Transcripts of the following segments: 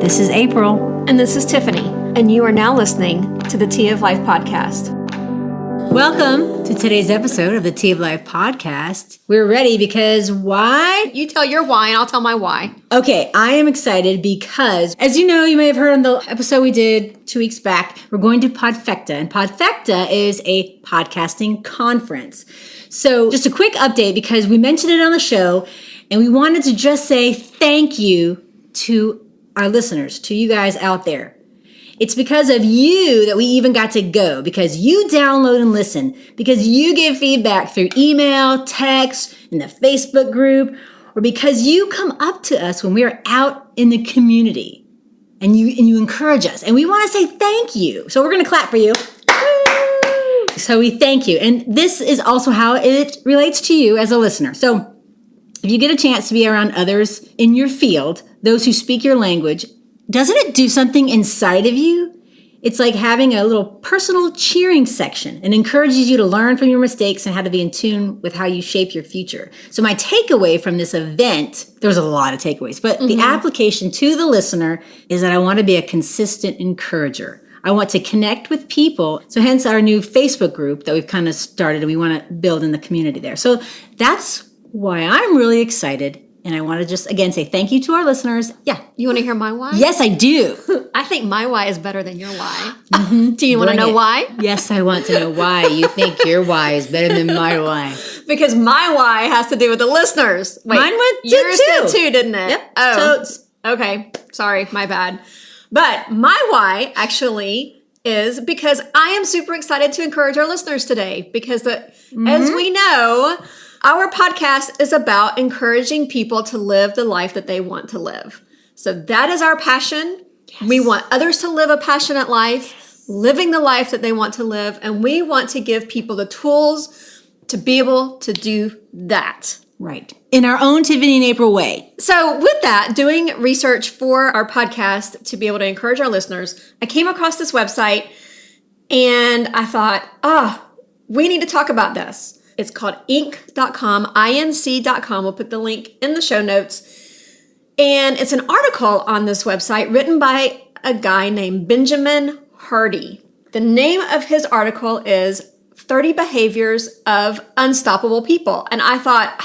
This is April. And this is Tiffany. And you are now listening to the Tea of Life podcast. Welcome to today's episode of the Tea of Life podcast. We're ready because why? You tell your why and I'll tell my why. Okay, I am excited because, as you know, you may have heard on the episode we did 2 weeks back, we're going to Podfecta. And Podfecta is a podcasting conference. So just a quick update because we mentioned it on the show and we wanted to just say thank you to our listeners, to you guys out there. It's because of you that we even got to go, because you download and listen, because you give feedback through email, text, in the Facebook group, or because you come up to us when we're out in the community and you encourage us. And we want to say thank you. So we're going to clap for you. So we thank you. And this is also how it relates to you as a listener. So if you get a chance to be around others in your field, those who speak your language, doesn't it do something inside of you? It's like having a little personal cheering section and encourages you to learn from your mistakes and how to be in tune with how you shape your future. So my takeaway from this event, there was a lot of takeaways, but the application to the listener is that I want to be a consistent encourager. I want to connect with people. So hence our new Facebook group that we've kind of started and we want to build in the community there. So that's why I'm really excited. And I want to just, again, say thank you to our listeners. Yeah. You want to hear my why? Yes, I do. I think my why is better than your why. Do you want to know why? Yes, I want to know why you think your why is better than my why. Because my why has to do with the listeners. Wait, mine went to yours too. did too, didn't it? Yep. Oh, Totes. Okay. Sorry, my bad. But my why actually is because I am super excited to encourage our listeners today. Because as we know, our podcast is about encouraging people to live the life that they want to live. So that is our passion. Yes. We want others to live a passionate life, living the life that they want to live. And we want to give people the tools to be able to do that. Right. In our own Tiffany and April way. So with that, doing research for our podcast to be able to encourage our listeners, I came across this website and I thought, we need to talk about this. It's called inc.com, inc.com. We'll put the link in the show notes. And it's an article on this website written by a guy named Benjamin Hardy. The name of his article is 30 Behaviors of Unstoppable People. And I thought,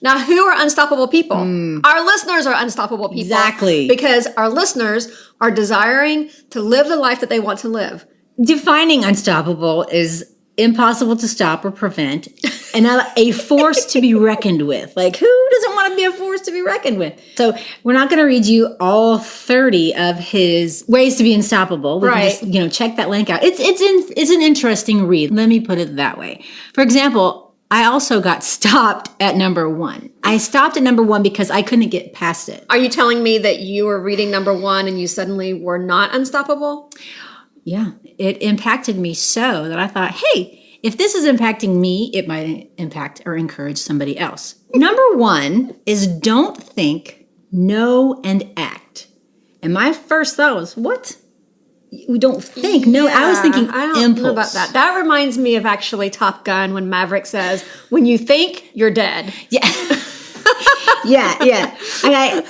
now who are unstoppable people? Our listeners are unstoppable people. Exactly. Because our listeners are desiring to live the life that they want to live. Defining unstoppable is impossible to stop or prevent, and a force to be reckoned with. Like, who doesn't want to be a force to be reckoned with? So we're not going to read you all 30 of his ways to be unstoppable. We can just, check that link out. It's an interesting read. Let me put it that way. For example, I also got stopped at number 1. I stopped at number 1 because I couldn't get past it. Are you telling me that you were reading number 1 and you suddenly were not unstoppable? Yeah, it impacted me so that I thought, hey, if this is impacting me, it might impact or encourage somebody else. Number 1 is don't think, know, and act. And my first thought was, what? We don't think. No, I was thinking I don't impulse. know about that. That reminds me of actually Top Gun when Maverick says, when you think, you're dead. Yeah. yeah. And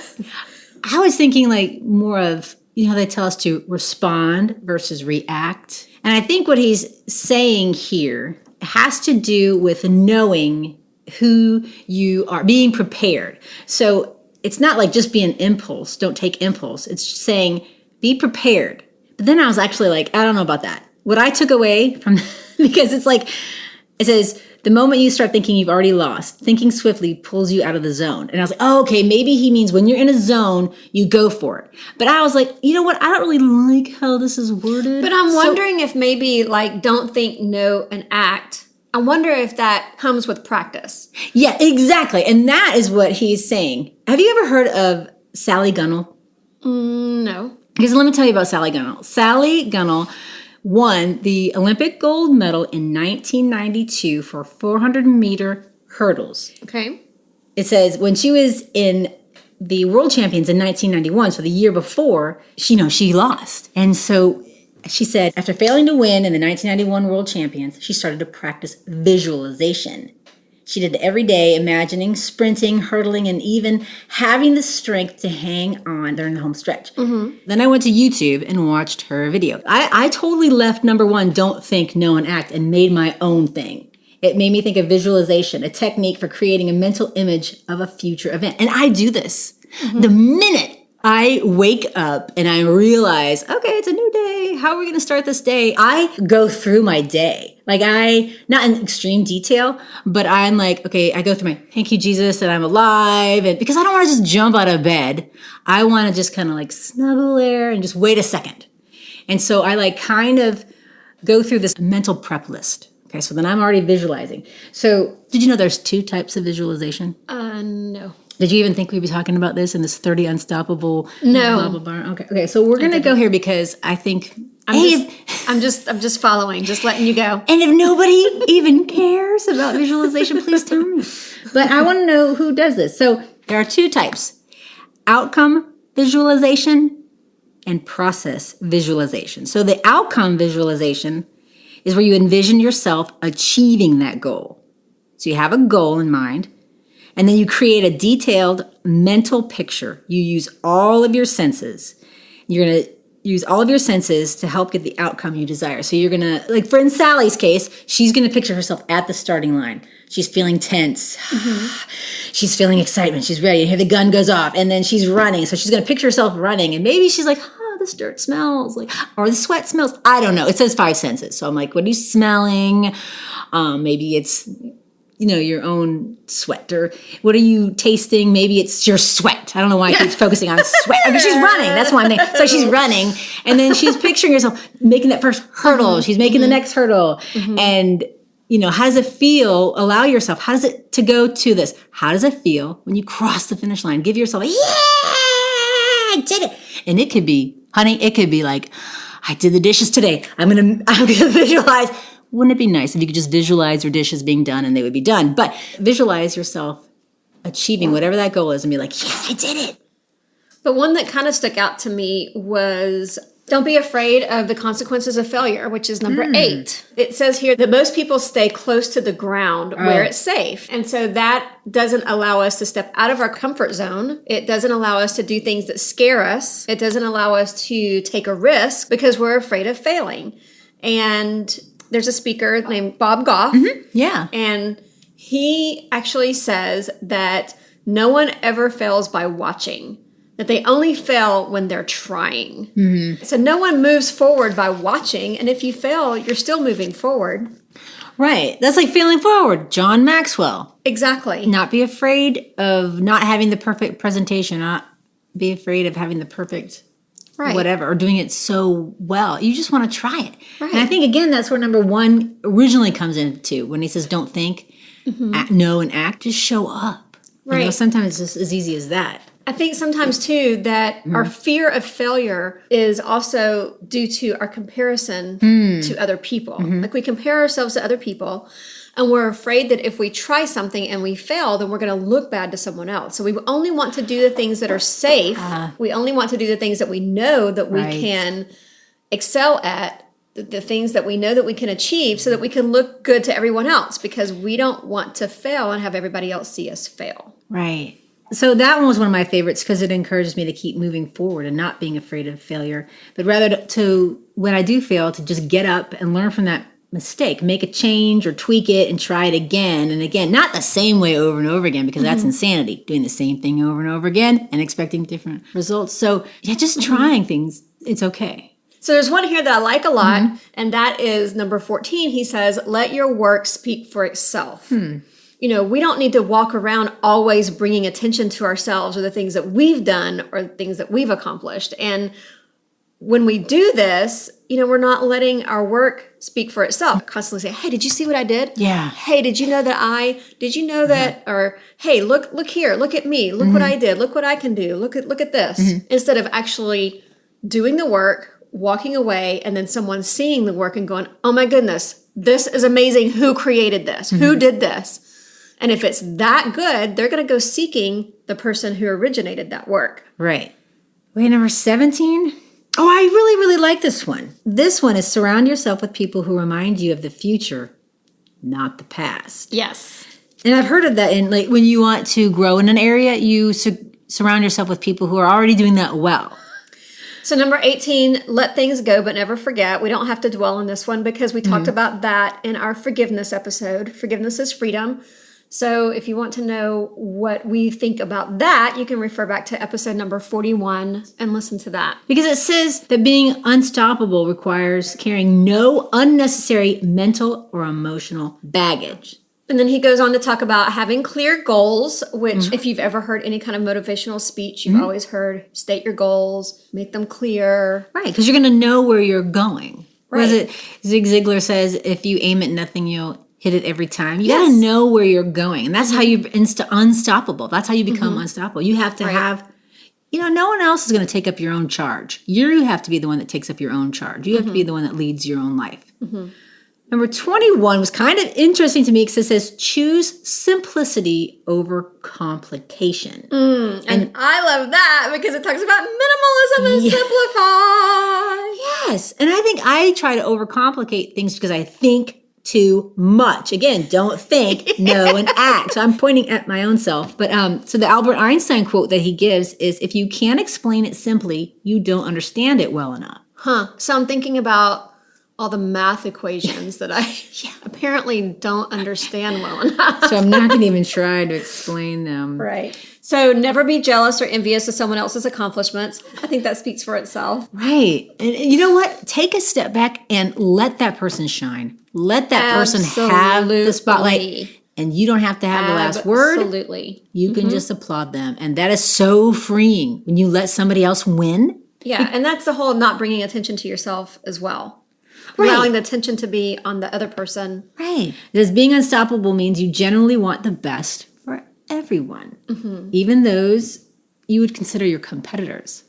I was thinking like more of, how they tell us to respond versus react. And I think what he's saying here has to do with knowing who you are, being prepared. So it's not like just be an impulse. Don't take impulse. It's just saying be prepared. But then I was actually like, I don't know about that. What I took away from, because it's like, it says, the moment you start thinking you've already lost, thinking swiftly pulls you out of the zone. And I was like, oh, okay, maybe he means when you're in a zone, you go for it. But I was like, you know what? I don't really like how this is worded. But I'm wondering if maybe like don't think, know, and act. I wonder if that comes with practice. Yeah, exactly. And that is what he's saying. Have you ever heard of Sally Gunnell? No. Because let me tell you about Sally Gunnell. Sally Gunnell won the Olympic gold medal in 1992 for 400-meter hurdles. Okay. It says when she was in the World Champions in 1991, so the year before, she lost. And so she said after failing to win in the 1991 World Champions, she started to practice visualization. She did it every day, imagining, sprinting, hurdling, and even having the strength to hang on during the home stretch. Then I went to YouTube and watched her video. I totally left number 1, don't think, know, and act, and made my own thing. It made me think of visualization, a technique for creating a mental image of a future event. And I do this. The minute I wake up and I realize, okay, it's a new day. How are we going to start this day? I go through my day. Like not in extreme detail, but I'm like, okay, I go through my thank you, Jesus, that I'm alive. And because I don't want to just jump out of bed, I want to just kind of like snuggle there and just wait a second. And so I like kind of go through this mental prep list. Okay, so then I'm already visualizing. So did you know there's 2 types of visualization? No. Did you even think we'd be talking about this in this 30 unstoppable? No. Blah, blah, blah. Okay. So we're gonna go here because I think I'm just following, just letting you go. And if nobody even cares about visualization, please tell me. But I want to know who does this. So there are 2 types: outcome visualization and process visualization. So the outcome visualization is where you envision yourself achieving that goal. So you have a goal in mind. And then you create a detailed mental picture. You use all of your senses. You're going to use all of your senses to help get the outcome you desire. So you're going to, like for in Sally's case, she's going to picture herself at the starting line. She's feeling tense. She's feeling excitement. She's ready. And here the gun goes off. And then she's running. So she's going to picture herself running. And maybe she's like, this dirt smells like, or the sweat smells. I don't know. It says 5 senses. So I'm like, what are you smelling? Maybe it's your own sweat, or what are you tasting? Maybe it's your sweat. I don't know why I keep focusing on sweat. I mean, she's running. That's one thing. So she's running, and then she's picturing herself making that first hurdle. She's making the next hurdle. And, how does it feel? Allow yourself. How does it to go to this? How does it feel when you cross the finish line? Give yourself yeah, I did it. And it could be, honey, it could be like, I did the dishes today. I'm gonna visualize. Wouldn't it be nice if you could just visualize your dishes being done and they would be done? But visualize yourself achieving whatever that goal is and be like, yes, I did it. But one that kind of stuck out to me was don't be afraid of the consequences of failure, which is number 8. It says here that most people stay close to the ground where it's safe. And so that doesn't allow us to step out of our comfort zone. It doesn't allow us to do things that scare us. It doesn't allow us to take a risk because we're afraid of failing. And there's a speaker named Bob Goff. Yeah. And he actually says that no one ever fails by watching, that they only fail when they're trying. So no one moves forward by watching. And if you fail, you're still moving forward. Right. That's like failing forward. John Maxwell. Exactly. Not be afraid of not having the perfect presentation, not be afraid of having the perfect whatever, or doing it so well. You just want to try it. Right. And I think, again, that's where number 1 originally comes into when he says, don't think, know, and act. Just show up. Right. Sometimes it's just as easy as that. I think sometimes, too, that our fear of failure is also due to our comparison to other people. Like we compare ourselves to other people, and we're afraid that if we try something and we fail, then we're going to look bad to someone else. So we only want to do the things that are safe. We only want to do the things that we know that we can excel at, the things that we know that we can achieve, so that we can look good to everyone else, because we don't want to fail and have everybody else see us fail. Right. So that one was one of my favorites because it encourages me to keep moving forward and not being afraid of failure, but rather to when I do fail, to just get up and learn from that mistake, make a change or tweak it and try it again and again. Not the same way over and over again, because that's insanity, doing the same thing over and over again and expecting different results. So yeah, just trying things, it's okay. So there's one here that I like a lot, and that is number 14. He says, let your work speak for itself. We don't need to walk around always bringing attention to ourselves or the things that we've done or things that we've accomplished. And when we do this, we're not letting our work speak for itself. Constantly say, hey, did you see what I did? Yeah. Hey, did you know that, or hey, look here, look at me, look what I did, look what I can do, look at this. Instead of actually doing the work, walking away, and then someone seeing the work and going, oh my goodness, this is amazing. Who created this? Who did this? And if it's that good, they're going to go seeking the person who originated that work. Right. Wait, number 17? Oh, I really, really like this one. This one is surround yourself with people who remind you of the future, not the past. Yes. And I've heard of that in like when you want to grow in an area, you surround yourself with people who are already doing that well. So number 18, let things go, but never forget. We don't have to dwell on this one because we talked about that in our forgiveness episode. Forgiveness is freedom. So if you want to know what we think about that, you can refer back to episode number 41 and listen to that. Because it says that being unstoppable requires carrying no unnecessary mental or emotional baggage. And then he goes on to talk about having clear goals, which if you've ever heard any kind of motivational speech, you've always heard state your goals, make them clear. Right, because you're going to know where you're going. Right. Was it Zig Ziglar says, if you aim at nothing, you'll hit it every time. You got to know where you're going. And that's how you're unstoppable. That's how you become unstoppable. You have to have, no one else is going to take up your own charge. You have to be the one that takes up your own charge. You have to be the one that leads your own life. Number 21 was kind of interesting to me because it says choose simplicity over complication. And I love that because it talks about minimalism and simplify. Yes. And I think I try to overcomplicate things because I think too much. Again, don't think, know, and act. So I'm pointing at my own self. But so the Albert Einstein quote that he gives is, if you can't explain it simply, you don't understand it well enough. So I'm thinking about all the math equations that I apparently don't understand well enough. So I'm not going to even try to explain them. Right. So never be jealous or envious of someone else's accomplishments. I think that speaks for itself. Right. And you know what? Take a step back and let that person shine. Let that person have the spotlight. And you don't have to have the last word. Absolutely. You can just applaud them. And that is so freeing when you let somebody else win. Yeah. And that's the whole not bringing attention to yourself as well. Right. Allowing the attention to be on the other person. Right. Because being unstoppable means you generally want the best for everyone, even those you would consider your competitors.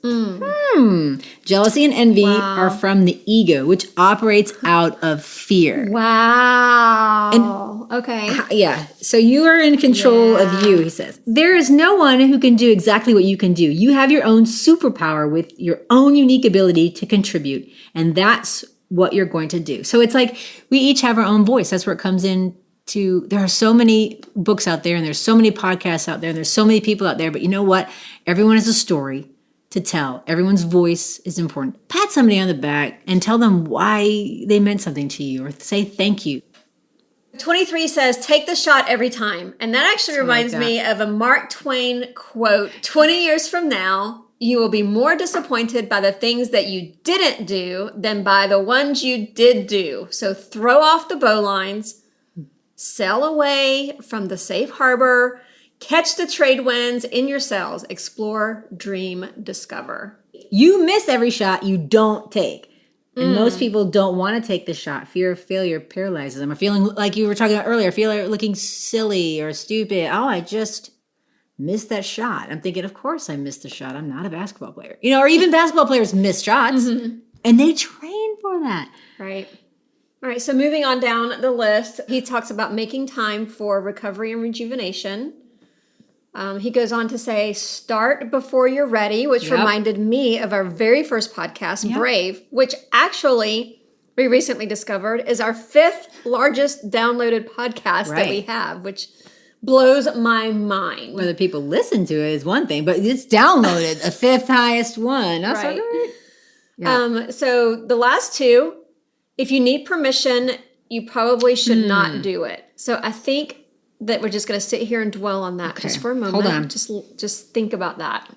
Jealousy and envy are from the ego, which operates out of fear. Wow. And, okay. Yeah. So you are in control of you, he says. There is no one who can do exactly what you can do. You have your own superpower with your own unique ability to contribute. And that's what you're going to do. So it's like we each have our own voice. That's where it comes in to, there are so many books out there and there's so many podcasts out there and there's so many people out there, but you know what? Everyone has a story to tell. Everyone's voice is important. Pat somebody on the back and tell them why they meant something to you or say thank you. 23 says, take the shot every time. And that actually reminds me of a Mark Twain quote, 20 years from now, you will be more disappointed by the things that you didn't do than by the ones you did do. So throw off the bowlines, sail away from the safe harbor, catch the trade winds in your sails, explore, dream, discover. You miss every shot you don't take. And most people don't want to take the shot. Fear of failure paralyzes them. Or feeling like you were talking about earlier, feeling like looking silly or stupid. Oh, I just missed that shot. I'm thinking, of course I missed the shot. I'm not a basketball player. Or even basketball players miss shots. And they train for that. Right. All right. So moving on down the list, he talks about making time for recovery and rejuvenation. He goes on to say, start before you're ready, which reminded me of our very first podcast, Brave, which actually we recently discovered is our 5th largest downloaded podcast that we have, which blows my mind. Whether people listen to it is one thing, but it's downloaded, the 5th highest one. That's right. So the last 2, if you need permission, you probably should not do it. So I think that we're just going to sit here and dwell on that just for a moment. Hold on. Just think about that.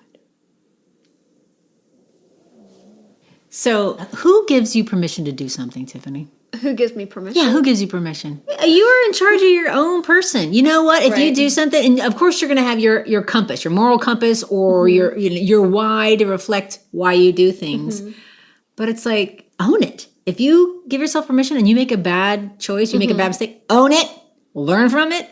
So who gives you permission to do something, Tiffany? Who gives me permission? Yeah, who gives you permission? You are in charge of your own person. You know what? If you do something, and of course you're going to have your compass, your moral compass, or your why to reflect why you do things. But it's like, own it. If you give yourself permission and you make a bad choice, you make a bad mistake, own it, learn from it,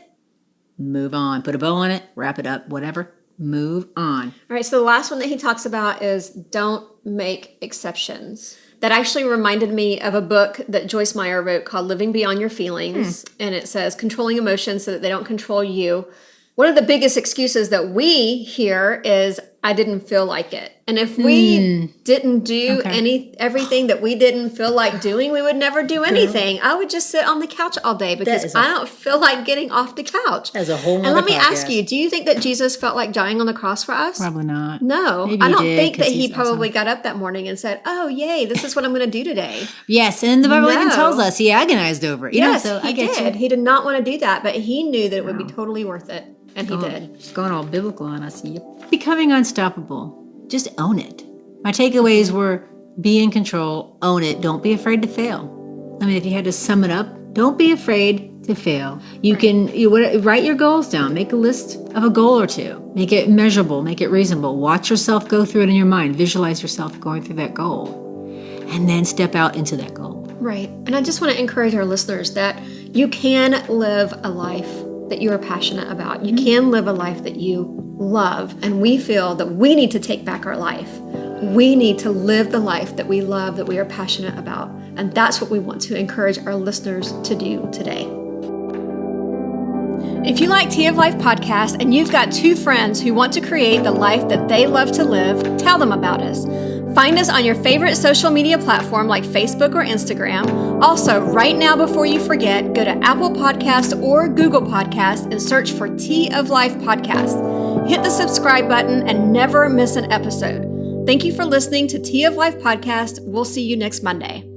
move on. Put a bow on it, wrap it up, whatever. Move on. All right, so the last one that he talks about is don't make exceptions. That actually reminded me of a book that Joyce Meyer wrote called Living Beyond Your Feelings. And it says controlling emotions so that they don't control you. One of the biggest excuses that we hear is, I didn't feel like it. And if we didn't do everything that we didn't feel like doing, we would never do anything. I would just sit on the couch all day because I don't feel like getting off the couch. That's a whole nother And let me podcast. ask you, do you think that Jesus felt like dying on the cross for us? Probably not. No, Maybe I he don't did, think that 'cause he he's probably got up that morning and said, "Oh, yay, this is what I'm going to do today." Yes, and the Bible even No. tells us he agonized over it. You Yes, know, so he I get did. you. He did not want to do that, but he knew that it would be totally worth it, and he did. Just going all biblical on us. Yep. Becoming unstoppable. Just own it. My takeaways were be in control, own it, don't be afraid to fail. I mean, if you had to sum it up, don't be afraid to fail. You can write your goals down, make a list of a goal or two, make it measurable, make it reasonable. Watch yourself go through it in your mind, visualize yourself going through that goal, and then step out into that goal. Right. And I just want to encourage our listeners that you can live a life that you are passionate about. You can live a life that you love. And we feel that we need to take back our life. We need to live the life that we love, that we are passionate about. And that's what we want to encourage our listeners to do today. If you like Tea of Life podcast and you've got two friends who want to create the life that they love to live, tell them about us. Find us on your favorite social media platform like Facebook or Instagram. Also, right now before you forget, go to Apple Podcast or Google Podcast and search for Tea of Life podcast. Hit the subscribe button and never miss an episode. Thank you for listening to Tea of Life podcast. We'll see you next Monday.